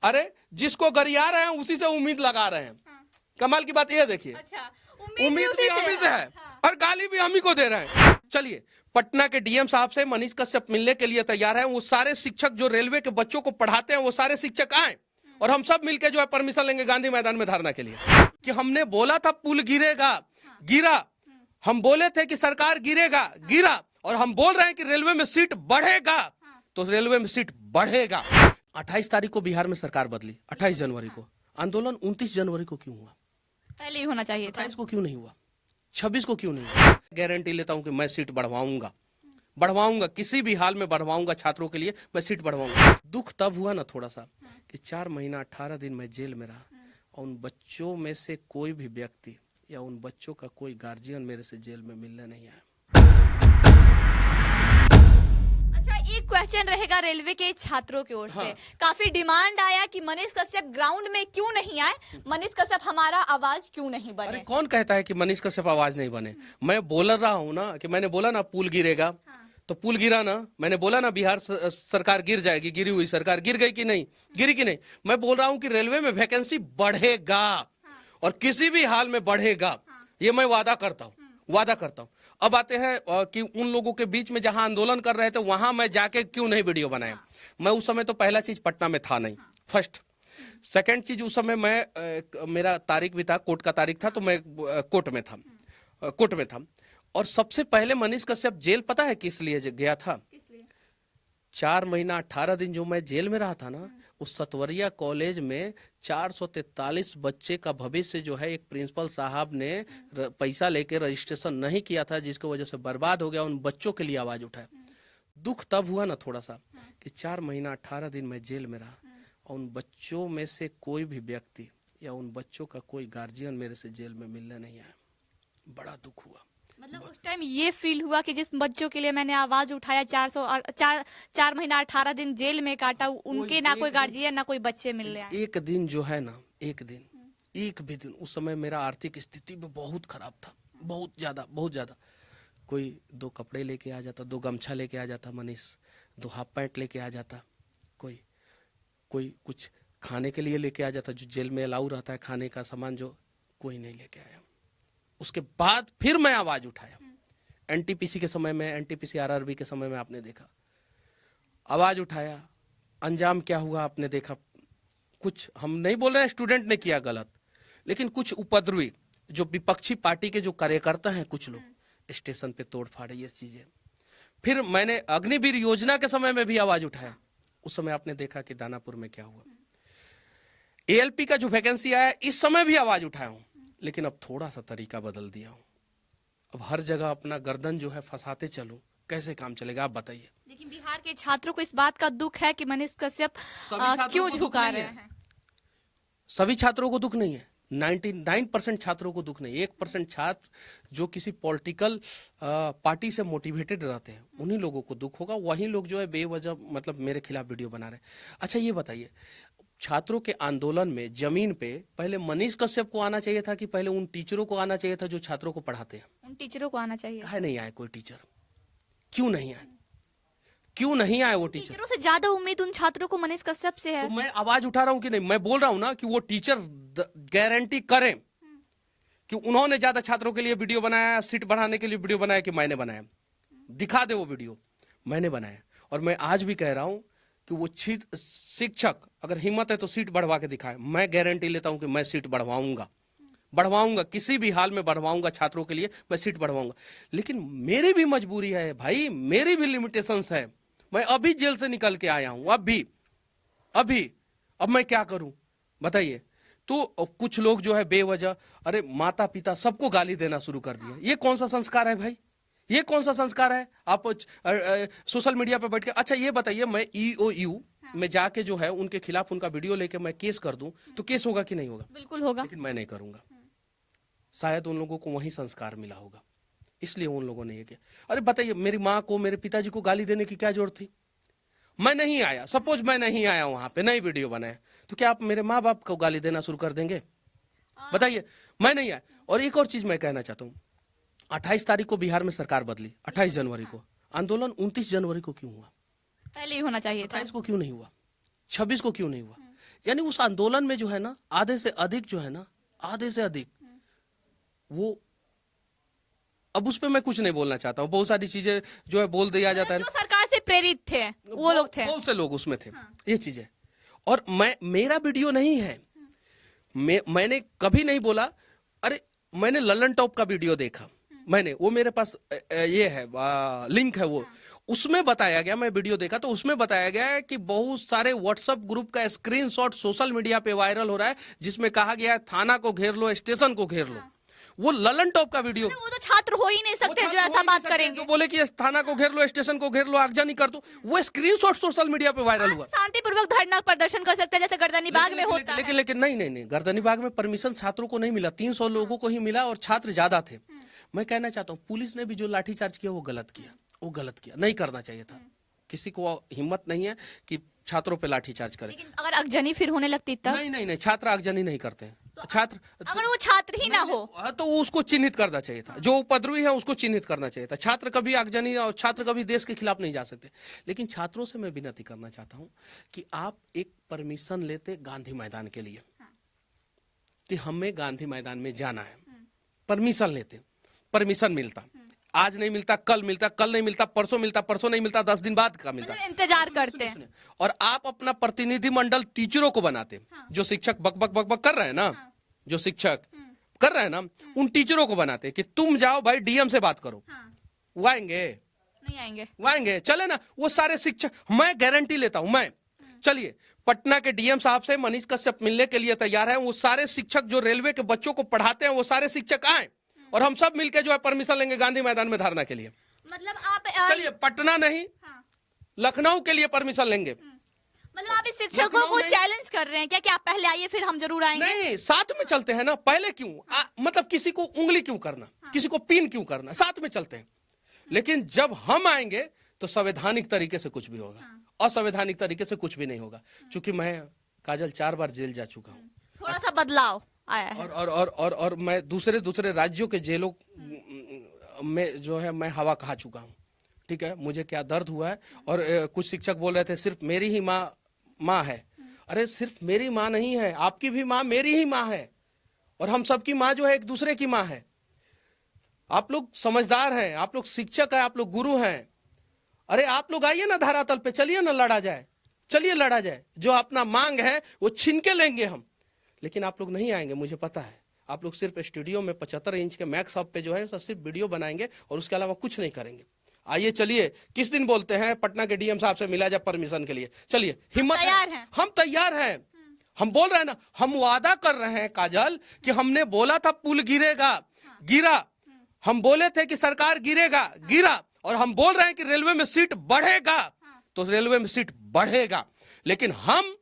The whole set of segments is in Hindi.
अरे जिसको गरिया रहे हैं उसी से उम्मीद लगा रहे हैं। कमाल की बात ये देखिए, अच्छा, उम्मीद भी हम ही से है और गाली भी हम ही को दे रहे हैं। चलिए, पटना के डीएम साहब से मनीष कश्यप मिलने के लिए तैयार हैं। वो सारे शिक्षक जो रेलवे के बच्चों को पढ़ाते हैं वो सारे शिक्षक आए और हम सब मिलकर जो है परमिशन लेंगे गांधी मैदान में धरना के लिए। कि हमने बोला था पुल गिरेगा, गिरा। हम बोले थे कि सरकार गिरेगा, गिरा। और हम बोल रहे हैं कि रेलवे में सीट बढ़ेगा, तो रेलवे में सीट बढ़ेगा। 28 तारीख को बिहार में सरकार बदली, 28 जनवरी को। आंदोलन 29 जनवरी को क्यों हुआ? पहले ही होना चाहिए था। 28 को क्यों नहीं हुआ? 26 को क्यों नहीं हुआ? गारंटी लेता हूं कि मैं सीट बढ़वाऊंगा, बढ़वाऊंगा, किसी भी हाल में बढ़वाऊंगा। छात्रों के लिए मैं सीट बढ़वाऊंगा। दुख तब हुआ ना थोड़ा सा कि 4 महीना 18 दिन मैं जेल में रहा और उन बच्चों में से कोई भी व्यक्ति या उन बच्चों का कोई गार्जियन मेरे से जेल में मिलने नहीं आया। अच्छा, एक क्वेश्चन रहेगा रेलवे के छात्रों की ओर से। काफी डिमांड आया कि मनीष कश्यप ग्राउंड में क्यों नहीं आए, मनीष कश्यप हमारा आवाज क्यों नहीं बने। अरे कौन कहता है कि मनीष कश्यप आवाज नहीं बने? मैं बोल रहा हूँ ना कि मैंने बोला ना पुल गिरेगा, तो पुल गिरा ना। मैंने बोला ना बिहार सरकार गिर जाएगी, गिरी हुई सरकार गिर गई कि नहीं, गिरी कि नहीं। मैं बोल रहा हूँ कि रेलवे में वैकेंसी बढ़ेगा और किसी भी हाल में बढ़ेगा, ये मैं वादा करता हूँ, वादा करता हूँ। अब आते हैं कि उन लोगों के बीच में जहां आंदोलन कर रहे थे वहां मैं जाके क्यों नहीं वीडियो बनाया। मैं उस समय तो पहला चीज पटना में था नहीं, फर्स्ट। सेकंड चीज, उस समय मैं मेरा तारीख भी था, कोर्ट का तारीख था, तो मैं कोर्ट में था, कोर्ट में था। और सबसे पहले मनीष कश्यप जेल पता है किस लिए गया था? 4 महीना 18 दिन जो मैं जेल में रहा था ना, उस सतवरिया कॉलेज में 443 बच्चे का भविष्य जो है एक प्रिंसिपल साहब ने पैसा लेके रजिस्ट्रेशन नहीं किया था, जिसकी वजह से बर्बाद हो गया। उन बच्चों के लिए आवाज उठाया। दुख तब हुआ ना थोड़ा सा कि 4 महीना 18 दिन मैं जेल में रहा और उन बच्चों में से कोई भी व्यक्ति या उन बच्चों का कोई गार्जियन मेरे से जेल में मिलने नहीं आया। बड़ा दुख हुआ। मतलब उस टाइम ये फील हुआ कि जिस बच्चों के लिए मैंने आवाज उठाया, 4 महीना 18 दिन जेल में काटा, उनके ना कोई गार्जियन ना कोई बच्चे मिलने आए। एक दिन जो है ना, एक भी दिन, उस समय मेरा आर्थिक स्थिति भी बहुत खराब था, बहुत ज्यादा, बहुत ज्यादा। कोई 2 कपड़े लेके आ जाता, 2 गमछा लेके आ जाता मनीष, 2 हाफ पैंट लेके आ जाता, कोई कुछ खाने के लिए लेके आ जाता, जो जेल में अलाउ रहता है खाने का सामान, जो कोई नहीं लेके आया। उसके बाद फिर मैं आवाज उठाया। एनटीपीसी के समय में, एनटीपीसी आरआरबी के समय में आपने देखा, आवाज उठाया। अंजाम क्या हुआ आपने देखा। कुछ, हम नहीं बोल रहे हैं स्टूडेंट ने किया गलत, लेकिन कुछ उपद्रवी जो विपक्षी पार्टी के जो कार्यकर्ता हैं, कुछ लोग स्टेशन पे तोड़ फाड़े, ये चीजें। फिर मैंने अग्निवीर योजना के समय में भी आवाज उठाया। उस समय आपने देखा कि दानापुर में क्या हुआ। एएलपी का जो वैकेंसी आया, इस समय भी आवाज उठाया हूं, लेकिन अब थोड़ा सा तरीका बदल दिया हूं। अब हर जगह अपना गर्दन जो है फंसाते चलूं, कैसे काम चलेगा आप बताइए। लेकिन बिहार के छात्रों को इस बात का दुख है कि मनीष कश्यप क्यों झुका रहे हैं। सभी छात्रों को दुख नहीं है, 99% छात्रों को दुख नहीं। 1% छात्र जो किसी पॉलिटिकल पार्टी से मोटिवेटेड रहते हैं, उन्हीं लोगों को दुख होगा। वही लोग जो है बेवजह मतलब मेरे खिलाफ वीडियो बना रहे हैं। अच्छा ये बताइए, छात्रों के आंदोलन में जमीन पे पहले मनीष कश्यप को आना चाहिए था कि पहले उन टीचरों को आना चाहिए था जो छात्रों को पढ़ाते हैं? उन टीचरों को आना चाहिए। है नहीं आए कोई टीचर? क्यों नहीं आए? क्यों नहीं आए वो टीचर? टीचरों से ज्यादा उम्मीद उन छात्रों को मनीष कश्यप से है। तो मैं आवाज उठा रहा हूं कि नहीं, मैं बोल रहा हूं ना कि वो टीचर गारंटी करें कि उन्होंने ज्यादा छात्रों के लिए वीडियो बनाया, सीट बढ़ाने के लिए वीडियो बनाया कि मैंने बनाया। दिखा दे वो वीडियो, मैंने बनाया। और मैं आज भी कह रहा हूं कि वो शिक्षक अगर हिम्मत है तो सीट बढ़वा के दिखाए। मैं गारंटी लेता हूं कि मैं सीट बढ़वाऊंगा, बढ़वाऊंगा, किसी भी हाल में बढ़वाऊंगा। छात्रों के लिए मैं सीट बढ़वाऊंगा। लेकिन मेरी भी मजबूरी है भाई, मेरी भी लिमिटेशंस है। मैं अभी जेल से निकल के आया हूं, अभी अब मैं क्या करूं बताइए। तो कुछ लोग जो है बेवजह, अरे माता पिता सबको गाली देना शुरू कर दिया। ये कौन सा संस्कार है भाई? ये कौन सा संस्कार है? आप सोशल मीडिया पे बैठ के, अच्छा ये बताइए, मैं EOU में जाके जो है उनके खिलाफ उनका वीडियो लेके मैं केस कर दूं तो केस होगा कि नहीं होगा? बिल्कुल होगा। लेकिन मैं नहीं करूंगा। शायद उन लोगों को वही संस्कार मिला होगा, इसलिए उन लोगों ने ये किया। अरे बताइए, मेरी माँ को, मेरे पिताजी को गाली देने की क्या जरूरत थी? मैं नहीं आया, सपोज मैं नहीं आया वहां पे, नहीं वीडियो बनाया, तो क्या आप मेरे माँ बाप को गाली देना शुरू कर देंगे? बताइए, मैं नहीं आया। और एक और चीज मैं कहना चाहता हूँ, 28 तारीख को बिहार में सरकार बदली, 28 जनवरी को। आंदोलन 29 जनवरी को क्यों हुआ? पहले ही होना चाहिए था। 28 को क्यों नहीं हुआ? 26 को क्यों नहीं हुआ? यानी उस आंदोलन में जो है ना आधे से अधिक वो, अब उस पे मैं कुछ नहीं बोलना चाहता हूँ। बहुत सारी चीजें जो है बोल दिया जाता है जो सरकार से प्रेरित थे वो लोग थे, बहुत से लोग उसमें थे। ये चीजें, और मेरा वीडियो नहीं है, मैंने कभी नहीं बोला। अरे मैंने ललन टॉप का वीडियो देखा, वो मेरे पास ये है लिंक है, वो उसमें बताया गया, मैं वीडियो देखा तो उसमें बताया गया है कि बहुत सारे व्हाट्सएप ग्रुप का स्क्रीनशॉट सोशल मीडिया पे वायरल हो रहा है जिसमें कहा गया है थाना को घेर लो, स्टेशन को घेर लो। वो ललन टॉप का वीडियो, वो तो छात्र हो ही नहीं सकते जो ऐसा बात करेंगे, जो बोले कि थाना को घेर लो, स्टेशन को घेर लो, आगजनी कर दो। वो स्क्रीनशॉट सोशल मीडिया पे वायरल हुआ। शांतिपूर्वक धरना प्रदर्शन कर सकते हैं जैसे गर्दनी बाग में होता है। लेकिन नहीं, गर्दनी बाग में परमिशन छात्रों को नहीं मिला, 300 लोगों को ही मिला और छात्र ज्यादा थे। मैं कहना चाहता हूँ पुलिस ने भी जो लाठीचार्ज किया वो गलत किया, नहीं करना चाहिए था। किसी को हिम्मत नहीं है कि छात्रों पे लाठीचार्ज करे। लेकिन अगर अगजनी फिर होने लगती तब? नहीं, छात्र आगजनी नहीं करते हैं। छात्र अगर वो छात्र ही ना हो तो उसको चिन्हित करना चाहिए था, जो उपद्रवी है उसको चिन्हित करना चाहिए था। छात्र कभी आगजनी और छात्र कभी देश के खिलाफ नहीं जा सकते। लेकिन छात्रों से मैं विनती करना चाहता हूं कि आप एक परमिशन लेते गांधी मैदान के लिए कि हमें गांधी मैदान में जाना है, परमिशन लेते, परमिशन मिलता, आज नहीं मिलता, कल मिलता, कल नहीं मिलता, परसों मिलता, परसों नहीं मिलता, 10 दिन बाद का मिलता, इंतजार करते हैं। और आप अपना प्रतिनिधि मंडल टीचरों को बनाते, जो शिक्षक बक बक बक बक कर रहे हैं ना, जो शिक्षक कर रहे हैं ना, उन टीचरों को बनाते कि तुम जाओ भाई डीएम से बात करो। वो आएंगे? नहीं आएंगे। वो आएंगे? चले ना, वो सारे शिक्षक, मैं गारंटी लेता हूं, मैं चलिए पटना के डीएम साहब से मनीष कश्यप मिलने के लिए तैयार है। वो सारे शिक्षक जो रेलवे के बच्चों को पढ़ाते हैं वो सारे शिक्षक आए और हम सब मिलकर जो है परमिशन लेंगे गांधी मैदान में धरना के लिए। मतलब आप चलिए पटना नहीं, लखनऊ के लिए परमिशन लेंगे। मतलब आप इस शिक्षकों को चैलेंज कर रहे हैं क्या कि आप पहले आइए फिर हम जरूर आएंगे? नहीं, साथ में चलते हैं ना, पहले क्यों मतलब किसी को उंगली क्यों करना, किसी को पिन क्यों करना, साथ में चलते हैं। लेकिन जब हम आएंगे तो संवैधानिक तरीके से कुछ भी होगा, असंवैधानिक तरीके से कुछ भी नहीं होगा। क्योंकि मैं काजल 4 बार जेल जा चुका हूँ, थोड़ा सा बदलाव आया है। और मैं दूसरे राज्यों के जेलों में जो है मैं हवा खा चुका हूँ। ठीक है, मुझे क्या दर्द हुआ है। और कुछ शिक्षक बोल रहे थे सिर्फ मेरी ही माँ है। अरे सिर्फ मेरी माँ नहीं है, आपकी भी माँ मेरी ही माँ है, और हम सबकी माँ जो है एक दूसरे की माँ है। आप लोग समझदार हैं, आप लोग शिक्षक हैं, आप लोग गुरु हैं। अरे आप लोग आइए ना धरातल पे, चलिए ना लड़ा जाए, चलिए लड़ा जाए। जो अपना मांग है वो छीन के लेंगे हम, लेकिन आप लोग नहीं आएंगे, मुझे पता है। आप लोग सिर्फ स्टूडियो में 75 इंच के मैक्स हब पे जो है सिर्फ वीडियो बनाएंगे और उसके अलावा कुछ नहीं करेंगे। आइए चलिए, किस दिन बोलते हैं पटना के डीएम साहब से मिला जाए परमिशन के लिए। चलिए, हिम्मत है, हम तैयार हैं। हम बोल रहे हैं ना, हम वादा कर रहे हैं काजल कि हमने बोला था पुल गिरेगा, गिरा। हम बोले थे कि सरकार गिरेगा, गिरा। और हम बोल रहे हैं कि रेलवे में सीट बढ़ेगा, तो रेलवे में सीट बढ़ेगा। लेकिन हम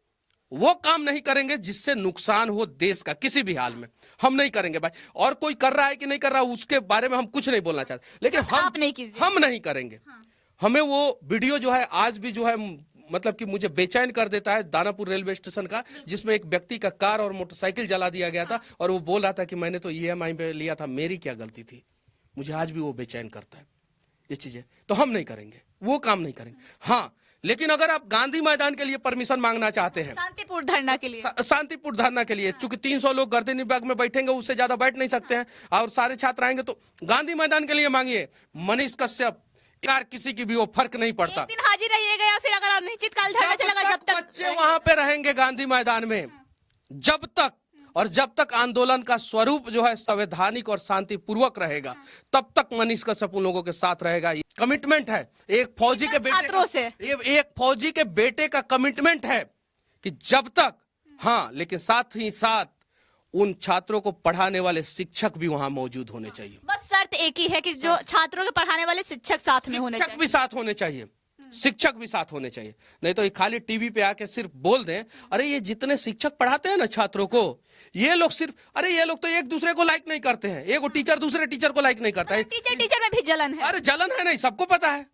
वो काम नहीं करेंगे जिससे नुकसान हो देश का, किसी भी हाल में हम नहीं करेंगे भाई। और कोई कर रहा है कि नहीं कर रहा उसके बारे में हम कुछ नहीं बोलना चाहते, लेकिन हम नहीं करेंगे। हमें वो वीडियो जो है आज भी जो है मतलब कि मुझे बेचैन कर देता है, दानापुर रेलवे स्टेशन का, जिसमें एक व्यक्ति का कार और मोटरसाइकिल जला दिया गया था और वो बोल रहा था कि मैंने तो EMI पे लिया था, मेरी क्या गलती थी। मुझे आज भी वो बेचैन करता है ये चीजें। तो हम नहीं करेंगे, वो काम नहीं करेंगे। हाँ, लेकिन अगर आप गांधी मैदान के लिए परमिशन मांगना चाहते हैं, शांतिपूर्ण धरना के लिए, शांतिपूर्ण धरना के लिए, चूंकि 300 लोग गर्दनी बाग में बैठेंगे, उससे ज्यादा बैठ नहीं सकते हैं, और सारे छात्र आएंगे, तो गांधी मैदान के लिए मांगिए। मनीष कश्यप यार, किसी की भी वो फर्क नहीं पड़ता। एक दिन हाजिर रहिएगा या फिर अगर अनिश्चितकाल धरना चलेगा, जब तक बच्चे वहां पे रहेंगे गांधी मैदान में, जब तक आंदोलन का स्वरूप जो है संवैधानिक और शांतिपूर्वक रहेगा, तब तक मनीष कश्यप उन लोगों के साथ रहेगा। ये कमिटमेंट है एक फौजी के बेटे से, एक फौजी के बेटे का कमिटमेंट है कि जब तक, हाँ, लेकिन साथ ही साथ उन छात्रों को पढ़ाने वाले शिक्षक भी वहां मौजूद होने चाहिए। बस शर्त एक ही है कि जो छात्रों के पढ़ाने वाले शिक्षक साथ में होने चाहिए, शिक्षक भी साथ होने चाहिए, शिक्षक भी साथ होने चाहिए। नहीं तो ये खाली टीवी पे आके सिर्फ बोल दें, अरे ये जितने शिक्षक पढ़ाते हैं ना छात्रों को, ये लोग सिर्फ, अरे ये लोग तो एक दूसरे को लाइक नहीं करते हैं। एक टीचर दूसरे टीचर को लाइक नहीं करता है। टीचर में भी जलन है। अरे जलन है नहीं, सबको पता है,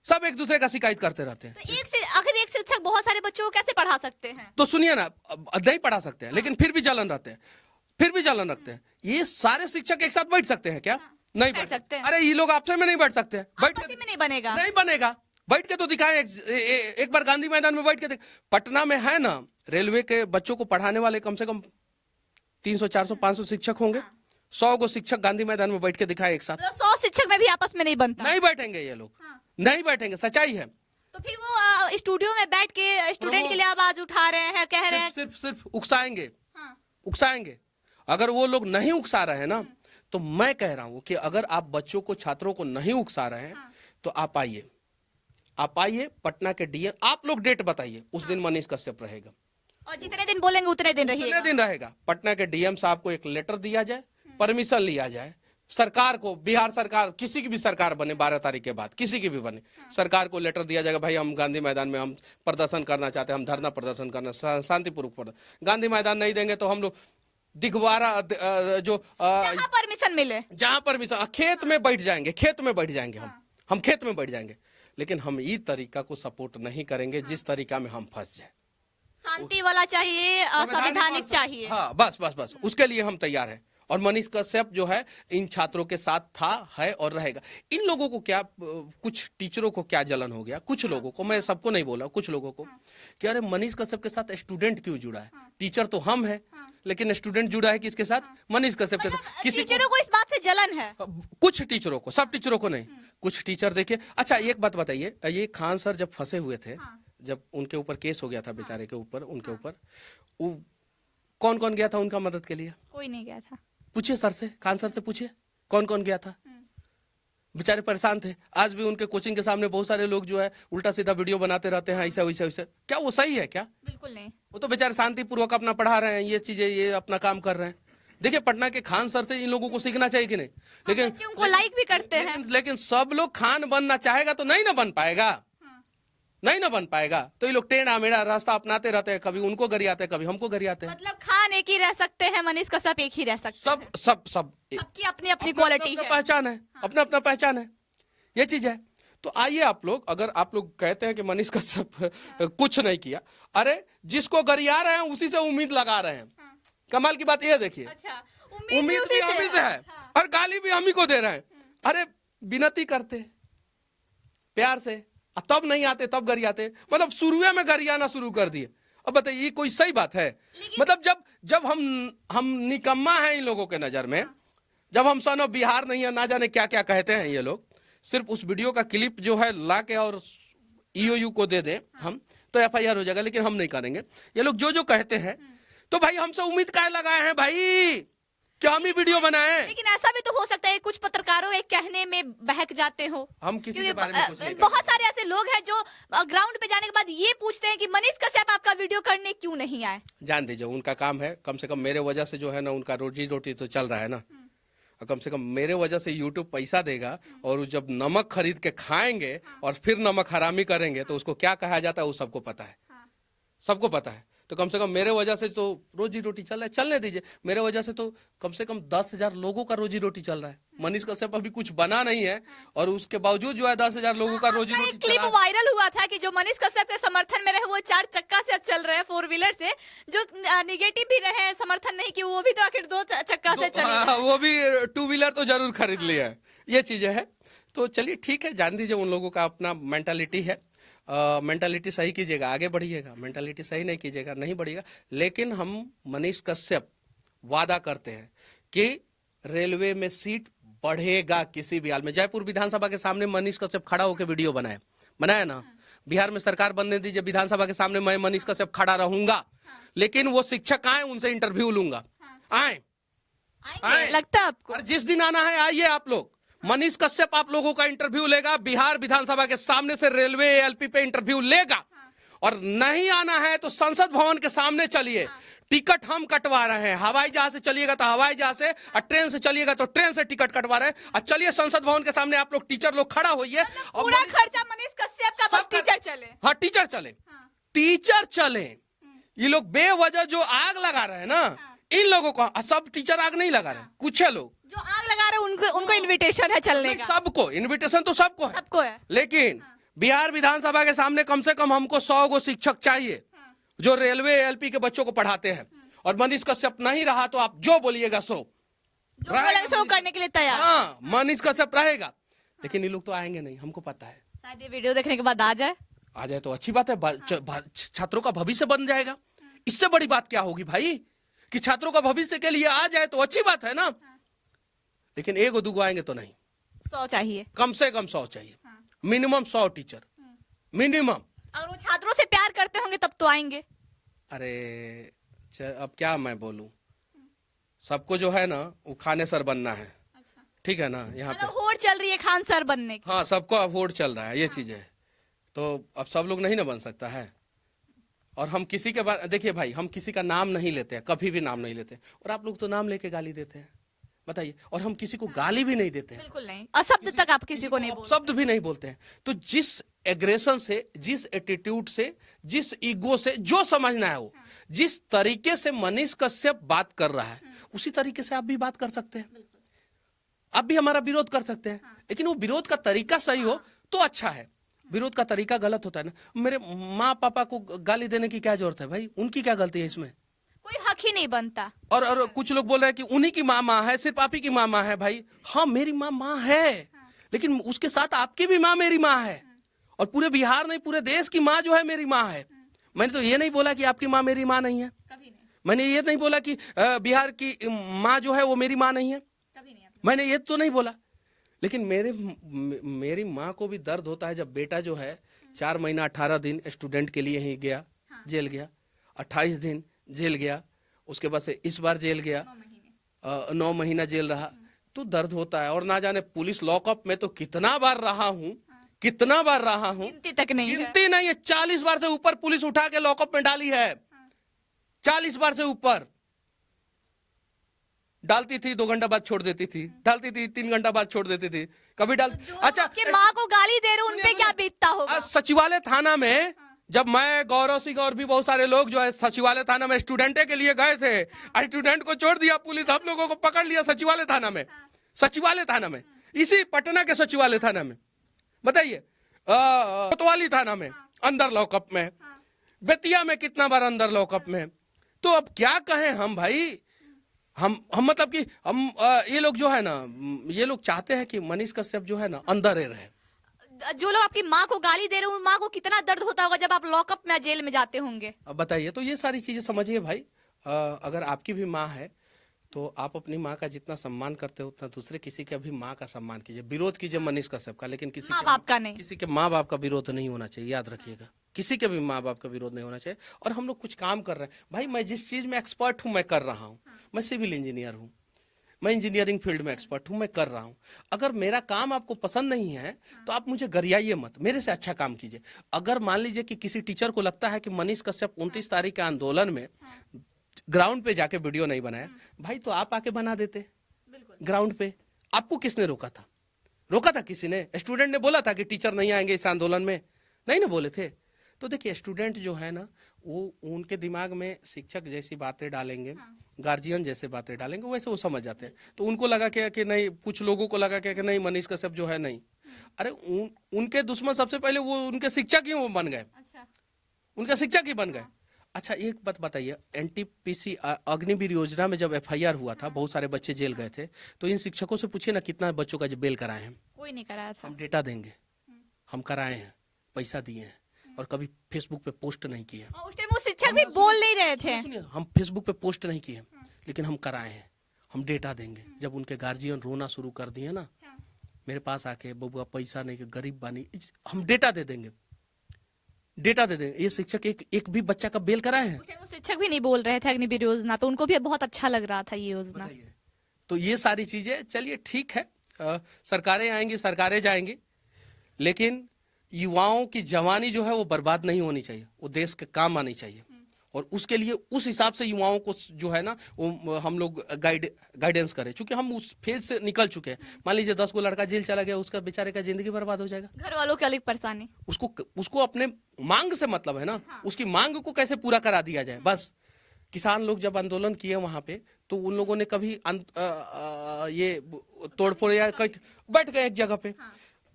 सब एक दूसरे का शिकायत करते रहते हैं। तो आखिर एक शिक्षक बहुत सारे बच्चों को कैसे पढ़ा सकते हैं? तो सुनिए ना, नहीं पढ़ा सकते हैं, लेकिन फिर भी जलन रहते हैं, फिर भी जलन रखते हैं। ये सारे शिक्षक एक साथ बैठ सकते हैं क्या? नहीं बैठ सकते। अरे ये लोग आपसे में नहीं बैठ सकते, आपस में नहीं बनेगा, नहीं बनेगा, बैठ के तो दिखाएं, एक बार गांधी मैदान में बैठ के पटना में है ना, रेलवे के बच्चों को पढ़ाने वाले कम से कम 300 400 500 शिक्षक होंगे। 100 को शिक्षक गांधी मैदान में बैठ के दिखाए एक साथ। 100 शिक्षक में भी आपस में नहीं बनता। नहीं बैठेंगे ये लोग, नहीं बैठेंगे, सच्चाई है। तो फिर वो स्टूडियो में बैठ के स्टूडेंट के लिए आवाज उठा रहे हैं, कह रहे हैं सिर्फ उकसाएंगे, उकसाएंगे। अगर वो लोग नहीं उकसा रहे हैं ना, तो मैं कह रहा हूं कि अगर आप बच्चों को, छात्रों को नहीं उकसा रहे हैं, तो आप आइए पटना के डीएम, आप लोग डेट बताइए, उस दिन मनीष कश्यप रहेगा। और जितने दिन बोलेंगे उतने दिन रहेगा। पटना के डीएम साहब को एक लेटर दिया जाए, परमिशन लिया जाए, सरकार को, बिहार सरकार, किसी की भी सरकार बने 12 तारीख के बाद, किसी की भी बने, सरकार को लेटर दिया जाएगा, भाई हम गांधी मैदान में हम प्रदर्शन करना चाहते हैं, हम धरना प्रदर्शन करना, शांतिपूर्वक प्रदर्शन। गांधी मैदान नहीं देंगे तो हम लोग दिगवारा जो जहां परमिशन मिले, जहां परमिशन, खेत में बैठ जाएंगे, हम खेत में बैठ जाएंगे। लेकिन हम ये तरीका को सपोर्ट नहीं करेंगे जिस तरीका में हम फंस जाए। शांति वाला चाहिए, संवैधानिक चाहिए। हाँ, बस उसके लिए हम तैयार हैं। और मनीष कश्यप जो है इन छात्रों के साथ था, है और रहेगा। इन लोगों को क्या, कुछ टीचरों को क्या जलन हो गया, कुछ लोगों को, मैं सबको नहीं बोला, कुछ लोगों को कि अरे मनीष कश्यप के साथ स्टूडेंट क्यों जुड़ा है? टीचर तो हम है, लेकिन स्टूडेंट जुड़ा है किसके साथ? मनीष कश्यप के साथ। किसी टीचरों को इस बात से जलन है? कुछ टीचरों को, सब टीचरों को नहीं, कुछ टीचर देखिए। अच्छा एक बात बताइए, ये खान सर जब फंसे हुए थे, जब उनके ऊपर केस हो गया था बेचारे के ऊपर, उनके ऊपर कौन कौन गया था उनका मदद के लिए? कोई नहीं गया था। पूछिए सर से, खान सर से पूछिए कौन कौन गया था। बेचारे परेशान थे। आज भी उनके कोचिंग के सामने बहुत सारे लोग जो है उल्टा सीधा वीडियो बनाते रहते हैं, ऐसा वैसा वैसा। क्या वो सही है क्या? बिल्कुल नहीं। वो तो बेचारे शांतिपूर्वक अपना पढ़ा रहे हैं, ये चीजें, ये अपना काम कर रहे हैं। देखिए पटना के खान सर से इन लोगों को सीखना चाहिए कि नहीं? लेकिन उनको लाइक भी करते हैं। लेकिन सब लोग खान बनना चाहेगा तो नहीं ना बन पाएगा, नहीं ना बन पाएगा। तो ये लोग टेढ़ा मेढ़ा रास्ता अपनाते रहते हैं, कभी उनको गरियाते हैं, कभी हमको गरियाते हैं। मतलब खान एक ही रह सकते हैं, मनीष कश्यप एक ही रह सकते हैं। सबकी अपनी अपनी क्वालिटी है, पहचान है, अपना अपना पहचान है, ये चीज है। तो आइए आप लोग, अगर आप लोग कहते हैं कि मनीष कश्यप कुछ नहीं किया, अरे जिसको गरिया रहे हैं उसी से उम्मीद लगा रहे हैं। कमाल की बात ये देखिए, उम्मीद भी हम ही से है और गाली भी हम ही को दे रहे हैं। अरे विनती करते प्यार से, तब नहीं आते, तब गरियाते, मतलब शुरुए में गरियाना शुरू कर दिए। अब बताइए ये कोई सही बात है? मतलब जब हम निकम्मा हैं इन लोगों के नजर में, जब हम सन ऑफ बिहार नहीं है, ना जाने क्या क्या कहते हैं ये लोग। सिर्फ उस वीडियो का क्लिप जो है ला के और ईओयू को दे दे हम, तो एफआईआर हो जाएगा, लेकिन हम नहीं करेंगे। ये लोग जो जो कहते हैं, तो भाई हमसे उम्मीद काहे लगाए हैं भाई, क्या हम ही वीडियो बनाए? लेकिन ऐसा भी तो हो सकता है कुछ पत्रकारों के कहने में बहक जाते हो। हम किसी के बारे में कुछ नहीं, बहुत सारे ऐसे लोग हैं जो ग्राउंड पे जाने के बाद ये पूछते हैं कि मनीष कश्यप आपका वीडियो करने क्यों नहीं आए? जान दीजिए, उनका काम है। कम से कम मेरे वजह से जो है ना, उनका रोजी रोटी तो चल रहा है ना। कम से कम मेरे वजह से यूट्यूब पैसा देगा, और जब नमक खरीद के खाएंगे और फिर नमक हरामी करेंगे तो उसको क्या कहा जाता है वो सबको पता है, सबको पता है। तो कम से कम मेरे वजह से तो रोजी रोटी चल रहा है, चलने दीजिए। मेरे वजह से तो कम से कम 10,000 लोगों का रोजी रोटी चल रहा है। मनीष कश्यप अभी कुछ बना नहीं है, और उसके बावजूद जो है 10,000 लोगों का रोजी रोटी चल रहा है। क्लिप वायरल हुआ था कि जो मनीष कश्यप के समर्थन में रहे वो 4 चक्का से चल रहे हैं, 4 व्हीलर से। जो निगेटिव भी रहे, समर्थन नहीं की, वो भी तो आखिर 2 चक्का से चले। वो भी 2 व्हीलर तो जरूर खरीद लिया है। ये चीजें है। तो चलिए ठीक है, जान दीजिए, उन लोगों का अपना मेंटालिटी है। मेंटालिटी सही कीजिएगा, आगे बढ़िएगा। मेंटालिटी सही नहीं कीजिएगा, नहीं बढ़ेगा। लेकिन हम मनीष कश्यप वादा करते हैं कि रेलवे में सीट बढ़ेगा किसी भी हाल में। जयपुर विधानसभा के सामने मनीष कश्यप खड़ा होकर वीडियो बनाया ना। बिहार में सरकार बनने दीजिए, विधानसभा के सामने मैं मनीष कश्यप खड़ा रहूंगा, लेकिन वो शिक्षक आए, उनसे इंटरव्यू लूंगा। आए लगता है आपको? और जिस दिन आना है आइए आप लोग। मनीष कश्यप आप लोगों का इंटरव्यू लेगा, बिहार विधानसभा के सामने से रेलवे एलपी पे इंटरव्यू लेगा। और नहीं आना है तो संसद भवन के सामने चलिए, टिकट हम कटवा रहे हैं। हवाई जहाज से चलिएगा तो हवाई जहाज से, और ट्रेन से चलिएगा तो ट्रेन से टिकट कटवा रहे हैं। और चलिए संसद भवन के सामने आप लोग टीचर लोग खड़ा होइए। पूरा खर्चा मनीष कश्यप का, बस टीचर चले। हाँ, टीचर चले, टीचर चले। ये लोग बेवजह जो आग लगा रहे हैं ना, इन लोगों को, सब टीचर आग नहीं लगा रहे, कुछ है लोग जो आग लगा रहे हैं, उनको इनविटेशन है चलने का। सबको इनविटेशन तो सबको है। लेकिन बिहार विधानसभा के सामने कम से कम हमको 100 गो शिक्षक चाहिए जो रेलवे एलपी के बच्चों को पढ़ाते हैं। और मनीष कश्यप नहीं रहा तो आप जो बोलिएगा सो करने के लिए तैयार। हाँ, मनीष कश्यप रहेगा, लेकिन ये लोग तो आएंगे नहीं, हमको पता है। शायद ये वीडियो देखने के बाद आ जाए। आ जाए तो अच्छी बात है, छात्रों का भविष्य बन जाएगा। इससे बड़ी बात क्या होगी भाई, कि छात्रों का भविष्य के लिए आ जाए तो अच्छी बात है ना। लेकिन एक दो आएंगे तो नहीं, 100 चाहिए, कम से कम 100 चाहिए, मिनिमम 100 टीचर मिनिमम। अगर वो छात्रों से प्यार करते होंगे तब तो आएंगे। अरे अब क्या मैं बोलूं, सबको जो है ना वो खाने सर बनना है, ठीक है ना। यहाँ पे मतलब होड़ चल रही है खान सर बनने की। हाँ, सबको अब होड़ चल रहा है, ये चीज है। तो अब सब लोग नहीं ना बन सकता है। और हम किसी के बारे, देखिए भाई, हम किसी का नाम नहीं लेते हैं, कभी भी नाम नहीं लेते। और आप लोग तो नाम लेके गाली देते हैं, बताइए। और हम किसी को गाली भी नहीं देते हैं, बिल्कुल नहीं, अशब्द तक आप किसी को नहीं बोलते। शब्द भी नहीं बोलते हैं। तो जिस एग्रेशन से, जिस एटीट्यूड से, जिस ईगो से, जो समझना है वो, जिस तरीके से मनीष कश्यप बात कर रहा है, उसी तरीके से आप भी बात कर सकते हैं। आप भी हमारा विरोध कर सकते हैं, लेकिन वो विरोध का तरीका सही हो तो अच्छा है। विरोध का तरीका गलत होता है ना। मेरे माँ पापा को गाली देने की क्या जरूरत है भाई, उनकी क्या गलती है इसमें? कोई हक ही नहीं बनता। और कुछ लोग बोल रहे हैं कि उन्हीं की माँ है, सिर्फ आप ही की माँ है। भाई हाँ, मेरी माँ है, लेकिन उसके साथ आपकी भी माँ मेरी माँ है। और पूरे बिहार नहीं, पूरे देश की माँ जो है मेरी माँ है। मैंने तो ये नहीं बोला कि आपकी माँ मेरी माँ नहीं है, कभी नहीं। मैंने ये नहीं बोला कि बिहार की माँ जो है वो मेरी माँ नहीं है, कभी नहीं। मैंने ये तो नहीं बोला। लेकिन मेरी माँ को भी दर्द होता है जब बेटा जो है 4 महीना 18 दिन स्टूडेंट के लिए ही गया, जेल गया, 28 दिन जेल गया, उसके बाद से इस बार जेल गया, 9 महीना जेल रहा, तो दर्द होता है। और ना जाने पुलिस लॉकअप में तो कितना बार रहा हूँ, कितना बार रहा हूँ, गिनती तक नहीं है। गिनती नहीं है। 40 बार से ऊपर पुलिस उठा के लॉकअप में डाली है, 40 बार से ऊपर डालती थी, 2 घंटा बाद छोड़ देती थी, डालती थी 3 घंटा बाद छोड़ देती थी, कभी डाल। अच्छा, कि माँ को गाली दे रहे, उनपे क्या बीतता होगा? सचिवालय थाना में जब मैं, गौरव सिंह और भी बहुत सारे लोग जो है सचिवालय थाना में स्टूडेंटे के लिए गए थे, स्टूडेंट को छोड़ दिया पुलिस, हम लोगों को पकड़ लिया सचिवालय थाना में, सचिवालय थाना में, इसी पटना के सचिवालय थाना में, बताइए। कोतवाली थाना में अंदर लॉकअप में, बेतिया में कितना बार अंदर लॉकअप में। तो अब क्या कहें हम भाई, हम मतलब कि हम ये लोग जो है ना, ये लोग चाहते हैं कि मनीष कश्यप जो है ना अंदर ही रहे। जो लोग आपकी माँ को गाली दे रहे हैं, उन माँ को कितना दर्द होता होगा जब आप लॉकअप में, जेल में जाते होंगे। अब बताइए, तो ये सारी चीजें समझिए भाई। अगर आपकी भी माँ है तो आप अपनी माँ का जितना सम्मान करते हो उतना दूसरे किसी के भी माँ का सम्मान कीजिए, विरोध कीजिए मनीष कश्यप का, लेकिन किसी माँ बाप का नहीं। किसी के माँ बाप का विरोध नहीं होना चाहिए, याद रखिएगा, किसी के भी माँ बाप का विरोध नहीं होना चाहिए। और हम लोग कुछ काम कर रहे हैं भाई, मैं जिस चीज में एक्सपर्ट हूँ मैं कर रहा हूँ। मैं सिविल इंजीनियर हूँ, मैं इंजीनियरिंग फील्ड में एक्सपर्ट हूँ, मैं कर रहा हूँ। अगर मेरा काम आपको पसंद नहीं है तो आप मुझे गरियाइए मत, मेरे से अच्छा काम कीजिए। अगर मान लीजिए कि किसी टीचर को लगता है कि मनीष कश्यप 29 तारीख के आंदोलन में ग्राउंड पे जाके वीडियो नहीं बनाया, भाई तो आप आके बना देते ग्राउंड पे। आपको किसने रोका था? रोका था किसी ने? स्टूडेंट ने बोला था कि टीचर नहीं आएंगे इस आंदोलन में? नहीं ना बोले थे। तो देखिए, स्टूडेंट जो है ना, वो उनके दिमाग में शिक्षक जैसी बातें डालेंगे, गार्जियन जैसे बातें डालेंगे, वैसे वो समझ जाते हैं। तो उनको लगा कि नहीं, कुछ लोगों को लगा कि नहीं मनीष कश्यप जो है नहीं। अरे उनके दुश्मन सबसे पहले वो उनके शिक्षक ही वो बन गए, उनके शिक्षक ही बन गए। अच्छा, एक बात बताइए, एनटीपीसी अग्निवीर योजना में जब एफआईआर हुआ था, बहुत सारे बच्चे जेल गए थे, तो इन शिक्षकों से पूछिए ना कितना बच्चों का बेल कराए हैं? कोई नहीं कराया था। हम डेटा देंगे, हम कराए हैं, पैसा दिए हैं, और कभी फेसबुक पे पोस्ट नहीं किए। उस टाइम वो शिक्षक भी बोल नहीं रहे थे। सुनिए, हम फेसबुक पे पोस्ट नहीं किए, लेकिन हम कराए हैं, हम डेटा देंगे। जब उनके गार्जियन रोना शुरू कर दिए ना, मेरे पास आके, बबुआ पैसा नहीं, गरीब बानी, हम डेटा दे देंगे, डेटा दे देंगे। ये शिक्षक एक भी बच्चा का बेल कराए हैं? वो शिक्षक भी नहीं बोल रहे थे अग्निवीर योजना पे, उनको भी बहुत अच्छा लग रहा था ये योजना। तो ये सारी चीजें, चलिए ठीक है, सरकारें आएंगी, सरकारें जाएंगी, लेकिन युवाओं की जवानी जो है वो बर्बाद नहीं होनी चाहिए, वो देश के काम आनी चाहिए। और उसके लिए उस हिसाब से युवाओं को जो है ना वो हम लोग गाइडेंस करें, क्योंकि हम उस फेज से निकल चुके हैं। मान लीजिए 10 को लड़का जेल चला गया, उसका बेचारे का जिंदगी बर्बाद हो जाएगा। घर वालों की अलग परेशानी, उसको अपने मांग से मतलब है ना, उसकी मांग को कैसे पूरा करा दिया जाए, बस। किसान लोग जब आंदोलन किए वहां पे, तो उन लोगों ने कभी ये तोड़फोड़ या बैठ गए एक जगह पे।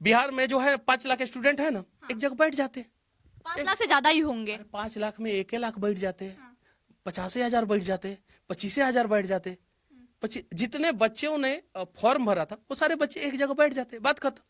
बिहार में जो है 5 लाख स्टूडेंट है ना, एक जगह बैठ जाते हैं। 5 लाख से ज्यादा ही होंगे। 5 लाख में 1 लाख बैठ जाते हैं, 85,000 बैठ जाते, 25,000 बैठ जाते। जितने बच्चों ने फॉर्म भरा था वो सारे बच्चे एक जगह बैठ जाते, बात खत्म,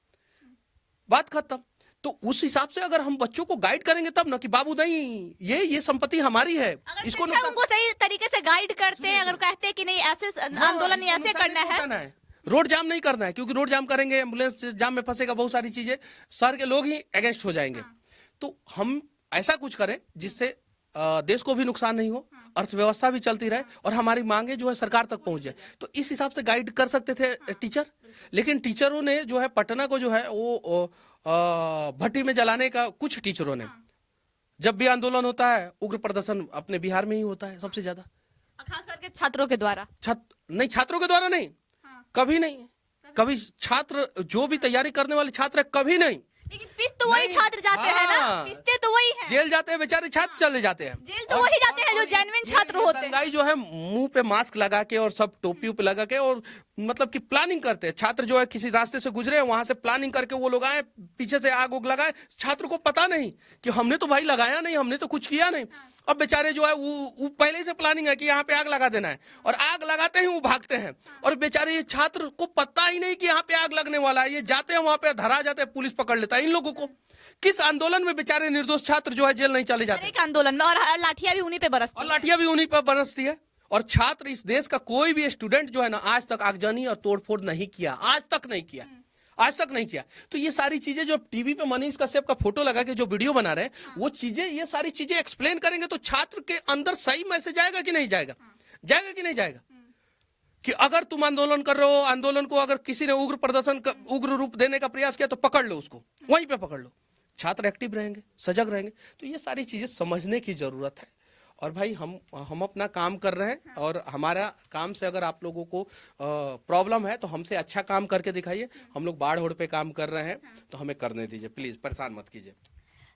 बात खत्म। तो उस हिसाब से अगर हम बच्चों को गाइड करेंगे तब ना कि बाबू नहीं, ये संपत्ति हमारी है, अगर इसको शिक्षक उनको सही तरीके से गाइड करते हैं, अगर कहते हैं कि नहीं ऐसे आंदोलन नहीं ऐसे करना है, रोड जाम नहीं करना है, क्योंकि रोड जाम करेंगे एम्बुलेंस जाम में फंसेगा, बहुत सारी चीजें शहर के लोग ही अगेंस्ट हो जाएंगे। तो हम ऐसा कुछ करें जिससे देश को भी नुकसान नहीं हो, अर्थव्यवस्था भी चलती रहे और हमारी मांगे जो है सरकार तक पहुंच जाए। तो इस हिसाब से गाइड कर सकते थे टीचर, लेकिन टीचरों ने जो है पटना को जो है वो भट्टी में जलाने का, कुछ टीचरों ने, जब भी आंदोलन होता है उग्र प्रदर्शन अपने बिहार में ही होता है सबसे ज्यादा, खास करके छात्रों के द्वारा। नहीं, छात्रों के द्वारा नहीं, कभी नहीं, कभी छात्र जो भी तैयारी करने वाले छात्र है, कभी नहीं। लेकिन पिस तो वही छात्र जाते हैं ना, पिसते तो वही हैं। जेल जाते हैं बेचारे छात्र, चले जाते हैं जेल तो वही जाते हैं जो जेन्युइन छात्र होते हैं। दंगाई जो है मुंह पे मास्क लगा के और सब टोपी पे लगा के और मतलब कि प्लानिंग करते हैं। छात्र जो है किसी रास्ते से गुजरे, वहां से प्लानिंग करके वो लोग आए, पीछे से आग उग लगाए, छात्र को पता नहीं कि हमने तो भाई लगाया नहीं, हमने तो कुछ किया नहीं। अब बेचारे जो है वो पहले से प्लानिंग है कि यहाँ पे आग लगा देना है, और आग लगाते ही वो भागते हैं। और बेचारे ये छात्र को पता ही नहीं कि यहाँ पे आग लगने वाला है, ये जाते हैं वहां पे, धरा जाते हैं, पुलिस पकड़ लेता है इन लोगों को। किस आंदोलन में बेचारे निर्दोष छात्र जो है जेल नहीं चले जाते? एक आंदोलन में, और लाठियां भी उन्हीं पे बरसती और लाठियां भी उन्हीं पर बरसती है। और छात्र, इस देश का कोई भी स्टूडेंट जो है ना, आज तक आगजनी और तोड़फोड़ नहीं किया, आज तक नहीं किया, आज तक नहीं किया। तो ये सारी चीजें जो टीवी पे मनीष कश्यप का फोटो लगा के जो वीडियो बना रहे हैं, वो चीजें, ये सारी चीजें एक्सप्लेन करेंगे तो छात्र के अंदर सही मैसेज आएगा कि नहीं जाएगा? जाएगा कि नहीं जाएगा? कि अगर तुम आंदोलन कर रहे हो, आंदोलन को अगर किसी ने उग्र प्रदर्शन का उग्र रूप देने का प्रयास किया तो पकड़ लो उसको, वहीं पे पकड़ लो। छात्र एक्टिव रहेंगे, सजग रहेंगे। तो ये सारी चीजें समझने की जरूरत है। और भाई हम अपना काम कर रहे हैं, और हमारा काम से अगर आप लोगों को प्रॉब्लम है तो हमसे अच्छा काम करके दिखाइए। हम लोग बाढ़ होड़ पे काम कर रहे हैं, तो हमें करने दीजिए, प्लीज परेशान मत कीजिए।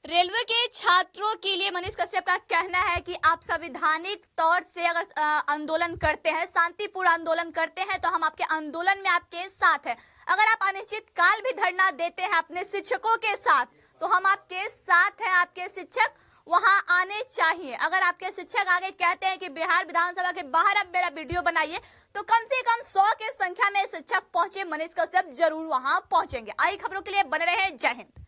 रेलवे के छात्रों के लिए मनीष कश्यप का कहना है कि आप संवैधानिक तौर से अगर आंदोलन करते हैं, शांतिपूर्ण आंदोलन करते हैं, तो हम आपके आंदोलन में आपके साथ हैं। अगर आप अनिश्चित काल भी धरना देते हैं अपने शिक्षकों के साथ, तो हम आपके साथ हैं। आपके शिक्षक वहां आने चाहिए। अगर आपके शिक्षक आगे कहते हैं कि बिहार विधानसभा के बाहर अब मेरा वीडियो बनाइए, तो कम से कम 100 के संख्या में शिक्षक पहुंचे, मनीष कश्यप जरूर वहां पहुंचेंगे। आई खबरों के लिए बने रहे। जय हिंद।